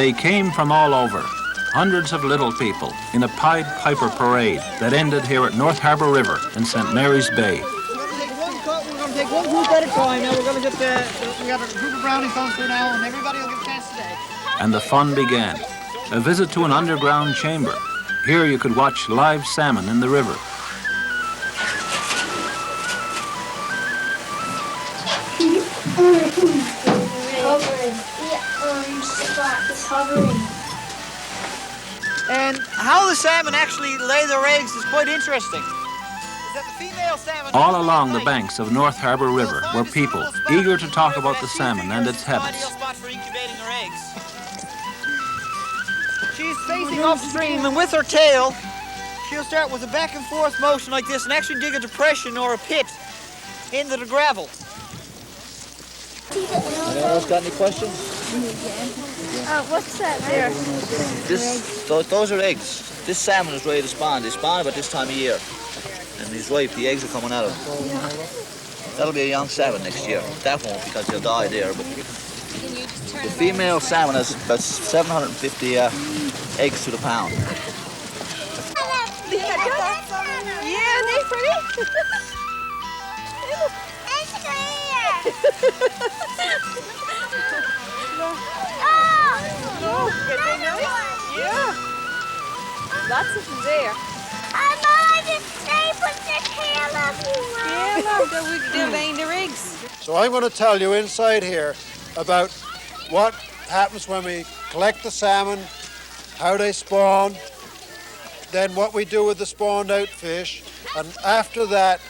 They came from all over, hundreds of little people in a Pied Piper parade that ended here at North Harbour River in St. Mary's Bay. We're going to take one group at a time. Now we're going to get we got a group of brownies going through now, and everybody will get a chance today. And the fun began. A visit to an underground chamber. Here you could watch live salmon in the river. And how the salmon actually lay their eggs is quite interesting. That the female salmon all along the banks of North Harbour River were people eager to talk about the salmon and its habits. She's facing upstream, and with her tail, she'll start with a back and forth motion like this and actually dig a depression or a pit into the gravel. Anyone else got any questions? What's that there? Those are eggs. This salmon is ready to spawn. They spawn about this time of year. And he's ripe, the eggs are coming out of him. That'll be a young salmon next year. That won't, because he'll die there. But the female salmon has about 750 eggs to the pound. Yeah, they're pretty. Yeah. Lots of them there. Yeah, look, they're laying their eggs. So I'm going to tell you inside here about what happens when we collect the salmon, how they spawn, then what we do with the spawned out fish, and after that,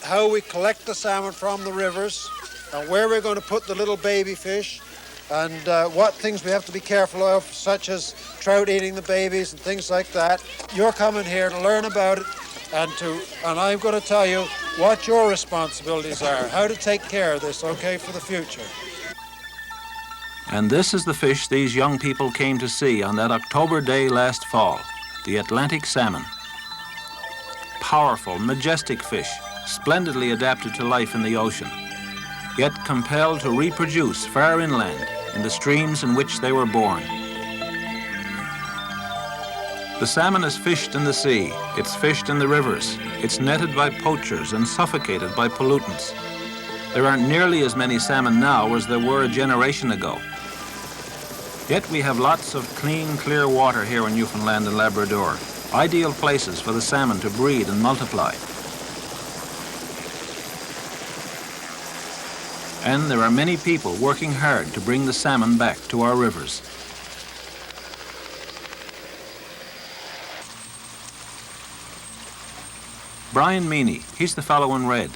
how we collect the salmon from the rivers, and where we're going to put the little baby fish, and what things we have to be careful of, such as trout eating the babies and things like that. You're coming here to learn about it, and I'm going to tell you what your responsibilities are, how to take care of this, okay, for the future. And this is the fish these young people came to see on that October day last fall, the Atlantic salmon. Powerful, majestic fish, splendidly adapted to life in the ocean, yet compelled to reproduce far inland in the streams in which they were born. The salmon is fished in the sea, it's fished in the rivers, it's netted by poachers and suffocated by pollutants. There aren't nearly as many salmon now as there were a generation ago. Yet we have lots of clean, clear water here in Newfoundland and Labrador, ideal places for the salmon to breed and multiply. And there are many people working hard to bring the salmon back to our rivers. Brian Meany, he's the fellow in red,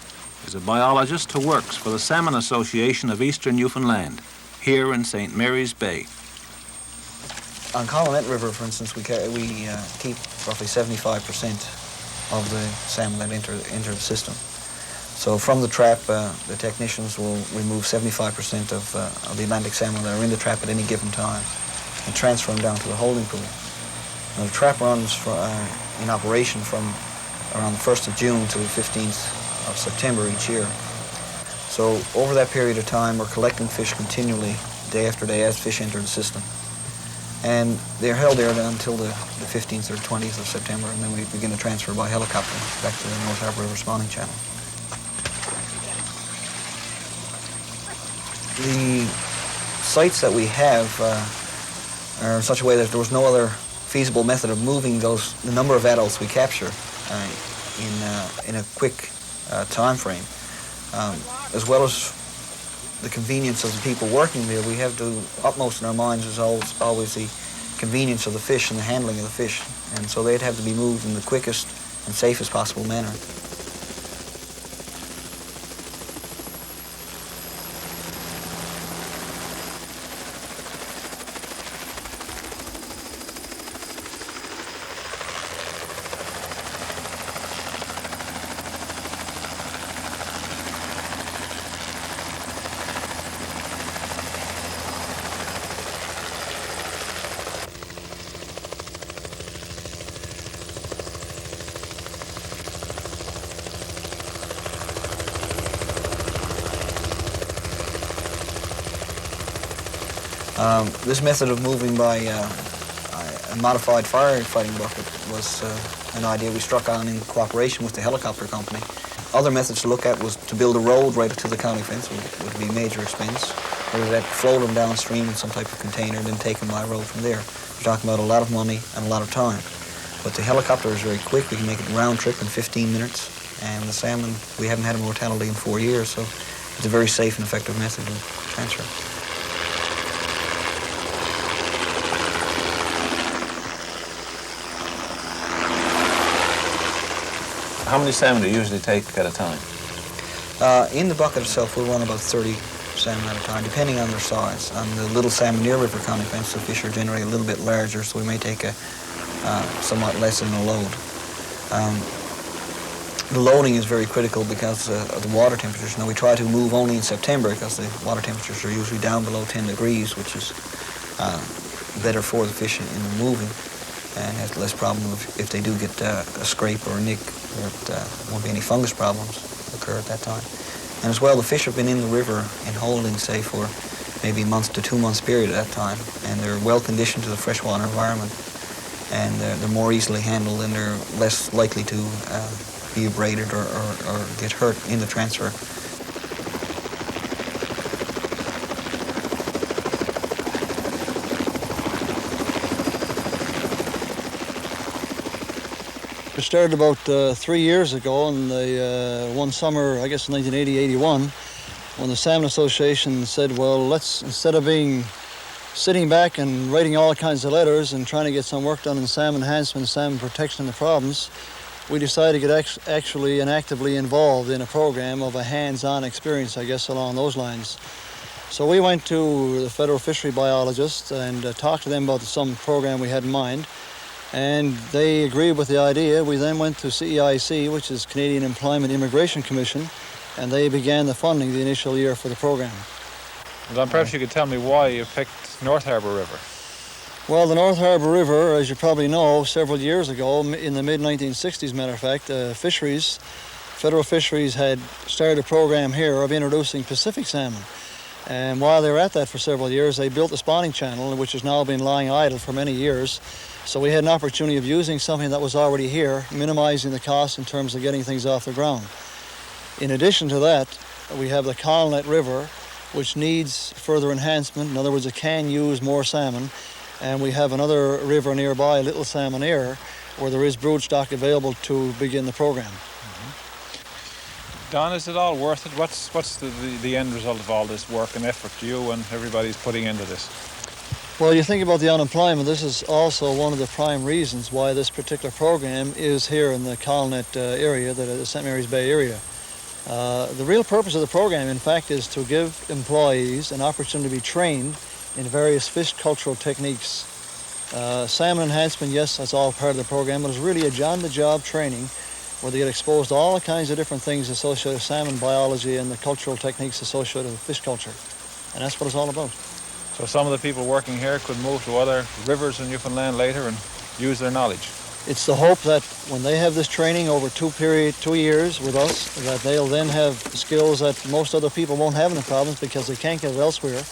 is a biologist who works for the Salmon Association of Eastern Newfoundland, here in St. Mary's Bay. On Colonette River, for instance, we keep roughly 75% of the salmon that enter the system. So from the trap, the technicians will remove 75% of the Atlantic salmon that are in the trap at any given time and transfer them down to the holding pool. Now, the trap runs in operation from around the 1st of June to the 15th of September each year. So over that period of time, we're collecting fish continually, day after day, as fish enter the system. And they're held there until the 15th or 20th of September, and then we begin to transfer by helicopter back to the North Harbour River spawning channel. The sites that we have are in such a way that there was no other feasible method of moving the number of adults we capture in a quick time frame. As well as the convenience of the people working there, we have to utmost in our minds is always the convenience of the fish and the handling of the fish. And so they'd have to be moved in the quickest and safest possible manner. This method of moving by a modified firefighting bucket was an idea we struck on in cooperation with the helicopter company. Other methods to look at was to build a road right up to the county fence, would be a major expense. Or that float them downstream in some type of container and then take them by road from there. We're talking about a lot of money and a lot of time. But the helicopter is very quick. We can make it round trip in 15 minutes. And the salmon, we haven't had a mortality in 4 years, so it's a very safe and effective method of transfer. How many salmon do you usually take at a time? In the bucket itself, we'll run about 30 salmon at a time, depending on their size. On the little salmon near River County fence, the fish are generally a little bit larger, so we may take a somewhat less in a load. The loading is very critical because of the water temperatures. Now, we try to move only in September because the water temperatures are usually down below 10 degrees, which is better for the fish in the moving and has less problem if they do get a scrape or a nick. There won't be any fungus problems occur at that time. And as well, the fish have been in the river in holding, say, for maybe a month to 2 months period at that time, and they're well conditioned to the freshwater environment, and they're more easily handled and they're less likely to be abraded or get hurt in the transfer. It started about 3 years ago, and one summer, I guess 1980-81, when the Salmon Association said, well, let's, instead of sitting back and writing all kinds of letters and trying to get some work done in salmon enhancement, salmon protection in the province, we decided to get actually and actively involved in a program of a hands-on experience, I guess, along those lines. So we went to the federal fishery biologists and talked to them about some program we had in mind. And they agreed with the idea. We then went to CEIC, which is Canadian Employment Immigration Commission, and they began the funding the initial year for the program. Well, perhaps you could tell me why you picked North Harbour River. Well, the North Harbour River, as you probably know, several years ago, in the mid-1960s, matter of fact, federal fisheries had started a program here of introducing Pacific salmon. And while they were at that for several years, they built the spawning channel, which has now been lying idle for many years. So we had an opportunity of using something that was already here, minimizing the cost in terms of getting things off the ground. In addition to that, we have the Colnet River, which needs further enhancement. In other words, it can use more salmon. And we have another river nearby, Little Salmonair, where there is brood stock available to begin the program. Don, is it all worth it? What's the end result of all this work and effort you and everybody's putting into this? Well, you think about the unemployment, this is also one of the prime reasons why this particular program is here in the Colnet area, the St. Mary's Bay area. The real purpose of the program, in fact, is to give employees an opportunity to be trained in various fish cultural techniques. Salmon enhancement, yes, that's all part of the program, but it's really a on-the-job training where they get exposed to all kinds of different things associated with salmon biology and the cultural techniques associated with fish culture. And that's what it's all about. So some of the people working here could move to other rivers in Newfoundland later and use their knowledge. It's the hope that when they have this training over 2 years with us, that they'll then have skills that most other people won't have any problems because they can't get it elsewhere.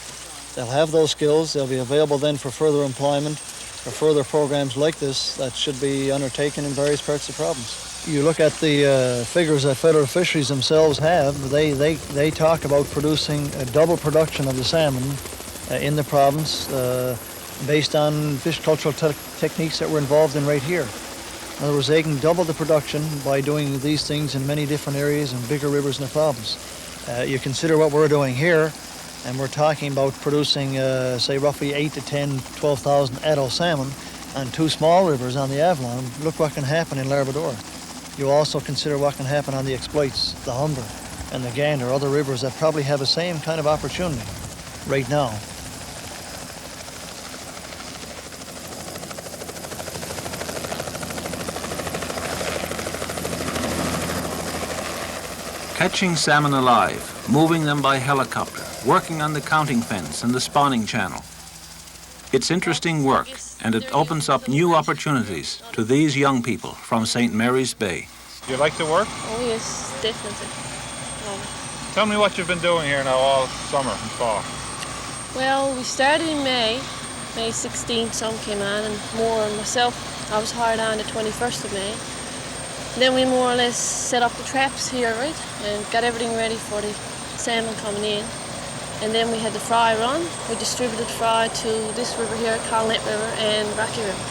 They'll have those skills. They'll be available then for further employment, for further programs like this that should be undertaken in various parts of the province. You look at the figures that federal fisheries themselves have, they talk about producing a double production of the salmon in the province based on fish cultural techniques that we're involved in right here. In other words, they can double the production by doing these things in many different areas and bigger rivers in the province. You consider what we're doing here, and we're talking about producing, say, roughly 8 to 10, 12,000 adult salmon on 2 small rivers on the Avalon. Look what can happen in Labrador. You also consider what can happen on the exploits, the Humber and the Gander, other rivers that probably have the same kind of opportunity right now. Catching salmon alive, moving them by helicopter, working on the counting fence and the spawning channel. It's interesting work, and it opens up new opportunities to these young people from St. Mary's Bay. Do you like the work? Oh yes, definitely. Tell me what you've been doing here now all summer and fall. Well, we started in May 16th, some came on, and more and myself, I was hired on the 21st of May. Then we more or less set up the traps here, right, and got everything ready for the salmon coming in. And then we had the fry run. We distributed fry to this river here, Colonette River and Rocky River.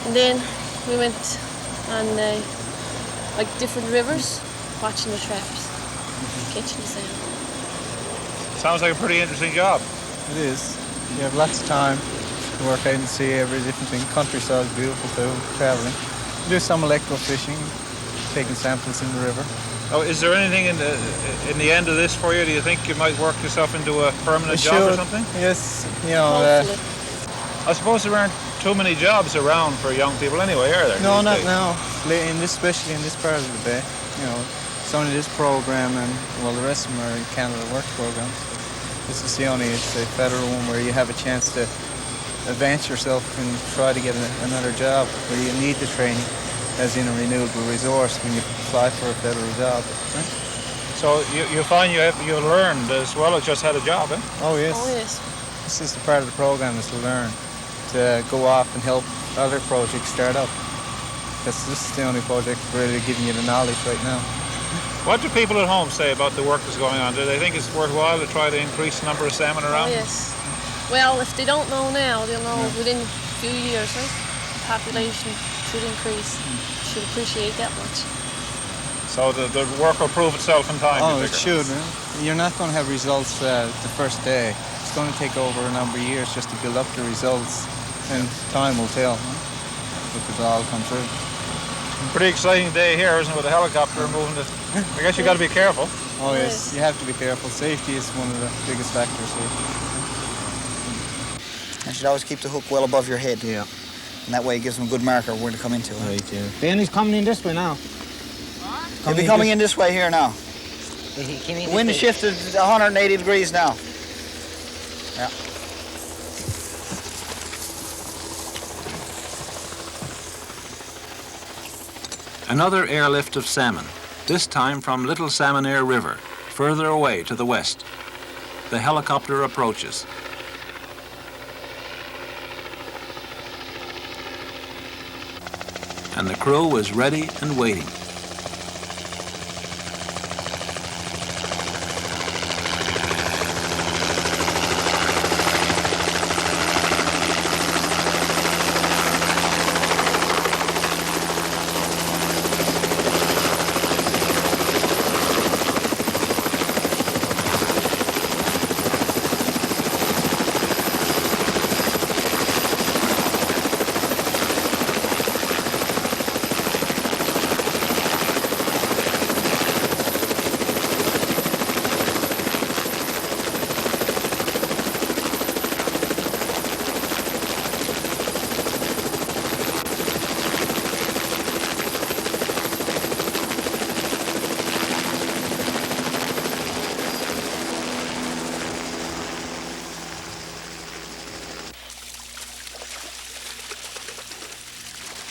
And then we went on like different rivers, watching the traps, catching the salmon. Sounds like a pretty interesting job. It is. You have lots of time to work out and see every different thing. Countryside is beautiful too, traveling. Do some electro-fishing, taking samples in the river. Oh, is there anything in the end of this for you? Do you think you might work yourself into a permanent job or something? Yes, you know. I suppose there aren't too many jobs around for young people anyway, are there? No, not now. Especially in this part of the bay. You know, it's only this program, and well, the rest of them are in Canada Works programs. This is the only, it's a federal one where you have a chance to advance yourself and try to get another job where you need the training as in a renewable resource when you apply for a federal job. Right? So you find you learned as well as just had a job, eh? Oh yes. Oh yes. This is the part of the program is to learn, to go off and help other projects start up. Because this is the only project really giving you the knowledge right now. What do people at home say about the work that's going on? Do they think it's worthwhile to try to increase the number of salmon around? Oh yes. Well, if they don't know now, they'll know within a few years, right? The population should increase. Should appreciate that much. So the work will prove itself in time. Oh, it should. You're not going to have results the first day. It's going to take over a number of years just to build up the results, and time will tell if it all comes through. Pretty exciting day here, isn't it, with a helicopter moving it? I guess you got to be careful. Oh yes, you have to be careful. Safety is one of the biggest factors here. You should always keep the hook well above your head. Yeah. And that way it gives them a good marker where to come into. Right, yeah. Then he's coming in this way now. He'll be coming in this way here now. The wind has shifted 180 degrees now. Yeah. Another airlift of salmon, this time from Little Salmonair River, further away to the west. The helicopter approaches. And the crew is ready and waiting.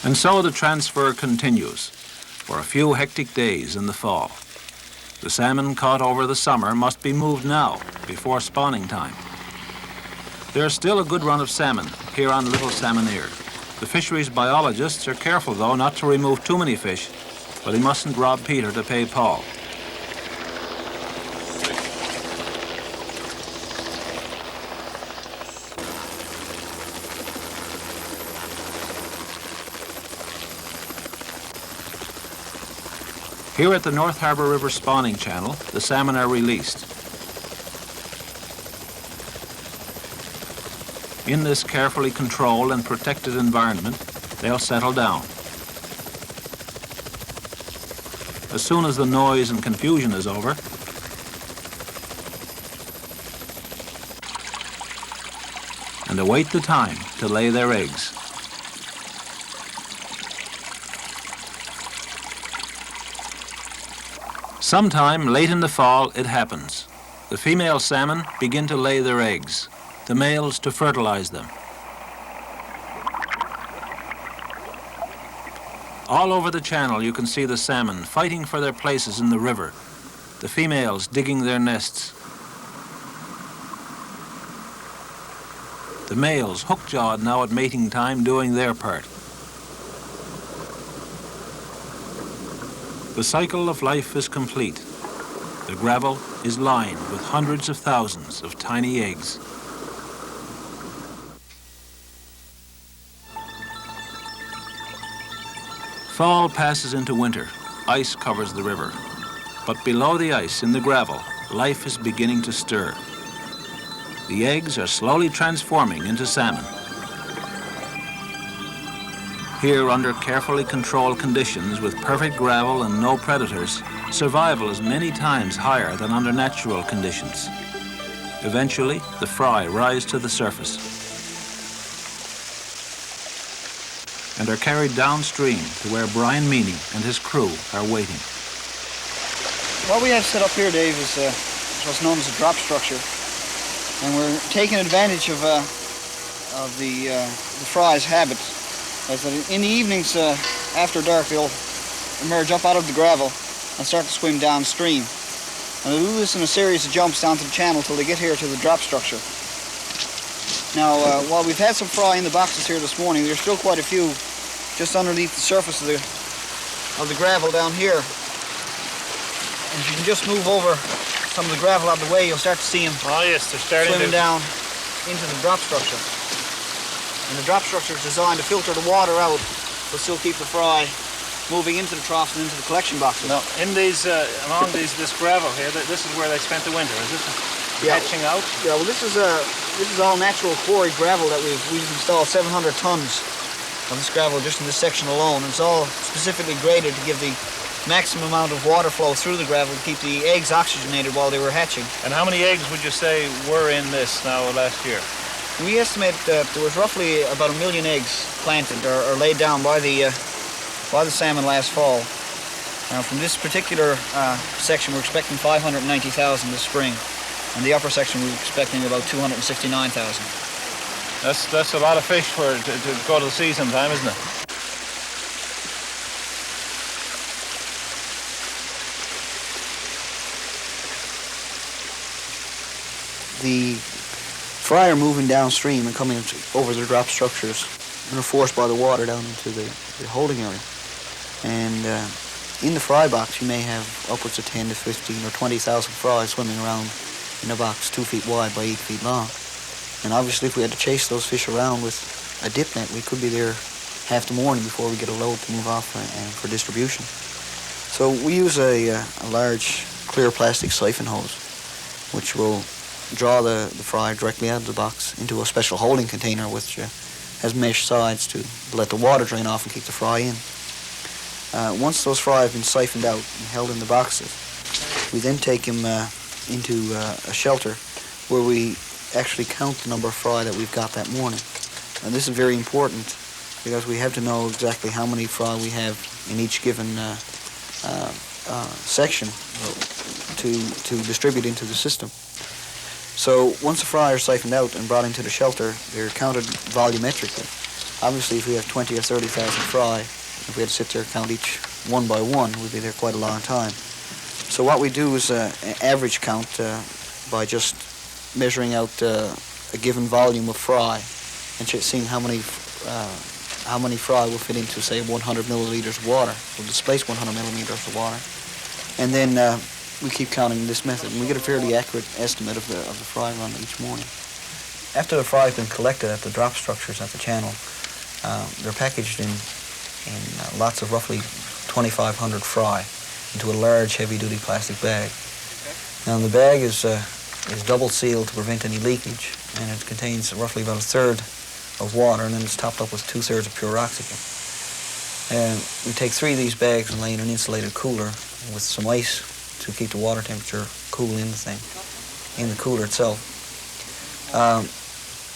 And so the transfer continues for a few hectic days in the fall. The salmon caught over the summer must be moved now, before spawning time. There's still a good run of salmon here on Little Salmonair. The fisheries biologists are careful, though, not to remove too many fish, but he mustn't rob Peter to pay Paul. Here at the North Harbour River spawning channel, the salmon are released. In this carefully controlled and protected environment, they'll settle down. As soon as the noise and confusion is over, and await the time to lay their eggs. Sometime late in the fall, it happens. The female salmon begin to lay their eggs, the males to fertilize them. All over the channel you can see the salmon fighting for their places in the river, the females digging their nests. The males, hook-jawed now at mating time, doing their part. The cycle of life is complete. The gravel is lined with hundreds of thousands of tiny eggs. Fall passes into winter. Ice covers the river. But below the ice, in the gravel, life is beginning to stir. The eggs are slowly transforming into salmon. Here, under carefully controlled conditions with perfect gravel and no predators, survival is many times higher than under natural conditions. Eventually, the fry rise to the surface and are carried downstream to where Brian Meany and his crew are waiting. What we have set up here, Dave, is what's known as a drop structure, and we're taking advantage of the fry's habit. As that in the evenings after dark, they'll emerge up out of the gravel and start to swim downstream. And they'll do this in a series of jumps down to the channel till they get here to the drop structure. Now, while we've had some fry in the boxes here this morning, there's still quite a few just underneath the surface of the gravel down here. And if you can just move over some of the gravel out of the way, you'll start to see them swimming down into the drop structure. And the drop structure is designed to filter the water out, but still keep the fry moving into the troughs and into the collection boxes. Now, in these, along this gravel here, this is where they spent the winter, is this hatching out? Yeah, well, this is all natural quarry gravel that we've installed 700 tons of this gravel just in this section alone. And it's all specifically graded to give the maximum amount of water flow through the gravel to keep the eggs oxygenated while they were hatching. And how many eggs would you say were in this now last year? We estimate that there was roughly about 1 million eggs planted or laid down by the salmon last fall. Now, from this particular section, we're expecting 590,000 this spring, and the upper section we're expecting about 269,000. That's a lot of fish for to go to the sea sometime, isn't it? The fry are moving downstream and coming over the drop structures and are forced by the water down into the holding area. And in the fry box, you may have upwards of 10 to 15 or 20,000 fries swimming around in a box 2 feet wide by 8 feet long. And obviously, if we had to chase those fish around with a dip net, we could be there half the morning before we get a load to move off and for distribution. So we use a large clear plastic siphon hose, which will draw the fry directly out of the box into a special holding container which has mesh sides to let the water drain off and keep the fry in. Once those fry have been siphoned out and held in the boxes, we then take them into a shelter where we actually count the number of fry that we've got that morning. And this is very important because we have to know exactly how many fry we have in each given section to distribute into the system. So once the fry are siphoned out and brought into the shelter, they're counted volumetrically. Obviously, if we have 20 or 30,000 fry, if we had to sit there and count each one by one, we'd be there quite a long time. So what we do is an average count by just measuring out a given volume of fry and seeing how many fry will fit into, say, 100 milliliters of water. We'll displace 100 milliliters of water. And then we keep counting this method, and we get a fairly accurate estimate of the fry run each morning. After the fry has been collected at the drop structures at the channel, they're packaged in lots of roughly 2,500 fry into a large, heavy-duty plastic bag. Now, the bag is double sealed to prevent any leakage, and it contains roughly about 1/3 of water, and then it's topped up with 2/3 of pure oxygen. And we take 3 of these bags and lay in an insulated cooler with some ice to keep the water temperature cool in the cooler itself.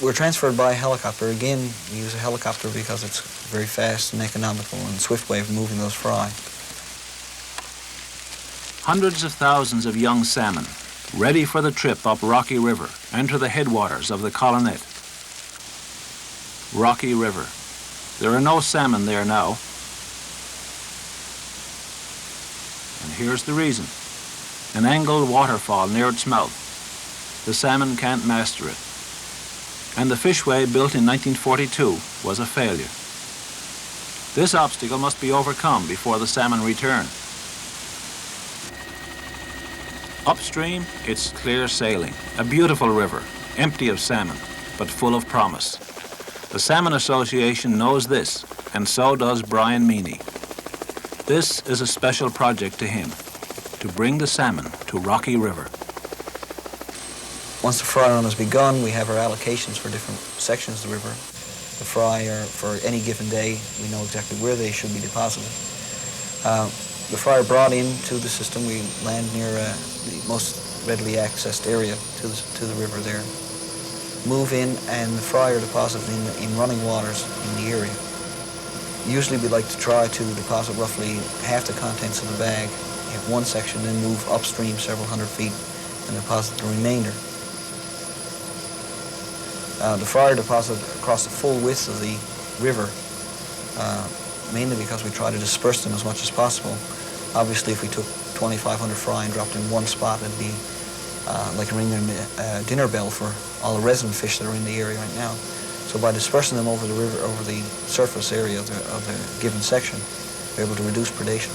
We're transferred by helicopter. Again, we use a helicopter because it's a very fast and economical and swift way of moving those fry. Hundreds of thousands of young salmon, ready for the trip up Rocky River, enter the headwaters of the Colonet. Rocky River. There are no salmon there now. And here's the reason. An angled waterfall near its mouth. The salmon can't master it. and the fishway built in 1942 was a failure. This obstacle must be overcome before the salmon return. Upstream, it's clear sailing, a beautiful river, empty of salmon, but full of promise. The Salmon Association knows this, and so does Brian Meany. This is a special project to him, to bring the salmon to Rocky River. Once the fry run has begun, we have our allocations for different sections of the river. The fry are for any given day, we know exactly where they should be deposited. The fry are brought into the system. We land near the most readily accessed area to the river there. Move in, and the fry are deposited in running waters in the area. Usually we like to try to deposit roughly half the contents of the bag in one section, then move upstream several hundred feet and deposit the remainder. The fry are deposited across the full width of the river, mainly because we try to disperse them as much as possible. Obviously, if we took 2,500 fry and dropped in one spot, it'd be like ringing a dinner bell for all the resident fish that are in the area right now. So by dispersing them over the river, over the surface area of the given section, we're able to reduce predation.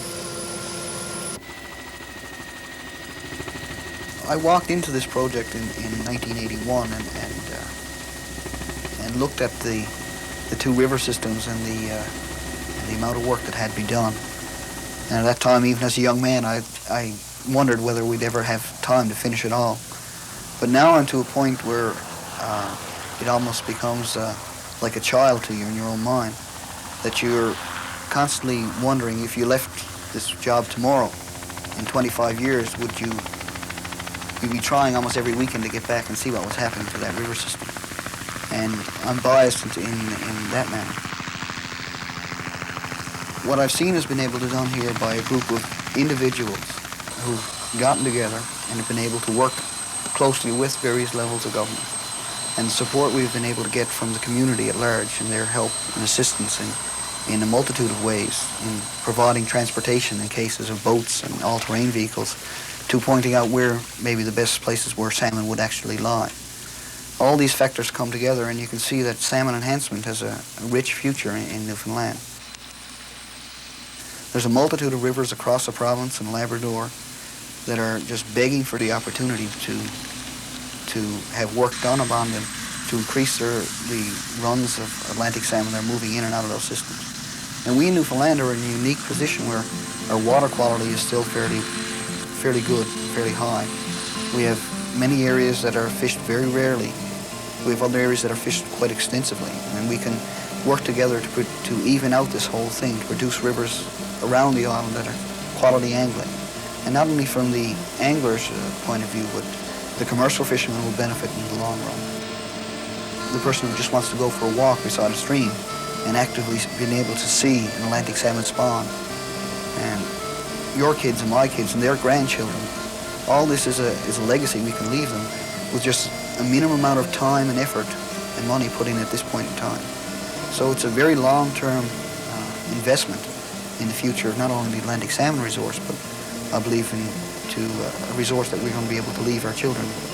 I walked into this project in 1981 and looked at the two river systems and the amount of work that had to be done. And at that time, even as a young man, I wondered whether we'd ever have time to finish it all. But now I'm to a point where it almost becomes like a child to you in your own mind, that you're constantly wondering, if you left this job tomorrow, in 25 years, would you'd be trying almost every weekend to get back and see what was happening to that river system. And I'm biased in that manner. What I've seen has been able to be done here by a group of individuals who've gotten together and have been able to work closely with various levels of government. And the support we've been able to get from the community at large and their help and assistance in a multitude of ways, in providing transportation in cases of boats and all-terrain vehicles, to pointing out where maybe the best places where salmon would actually lie. All these factors come together, and you can see that salmon enhancement has a rich future in Newfoundland. There's a multitude of rivers across the province in Labrador that are just begging for the opportunity to have work done upon them to increase the runs of Atlantic salmon that are moving in and out of those systems. And we in Newfoundland are in a unique position where our water quality is still fairly good, fairly high. We have many areas that are fished very rarely. We have other areas that are fished quite extensively, and we can work together to even out this whole thing, to produce rivers around the island that are quality angling. And not only from the angler's point of view, but the commercial fisherman will benefit in the long run. The person who just wants to go for a walk beside a stream and actively being able to see an Atlantic salmon spawn, and your kids and my kids and their grandchildren, all this is a legacy we can leave them with just a minimum amount of time and effort and money put in at this point in time. So it's a very long-term investment in the future of not only the Atlantic salmon resource, but I believe into a resource that we're going to be able to leave our children with.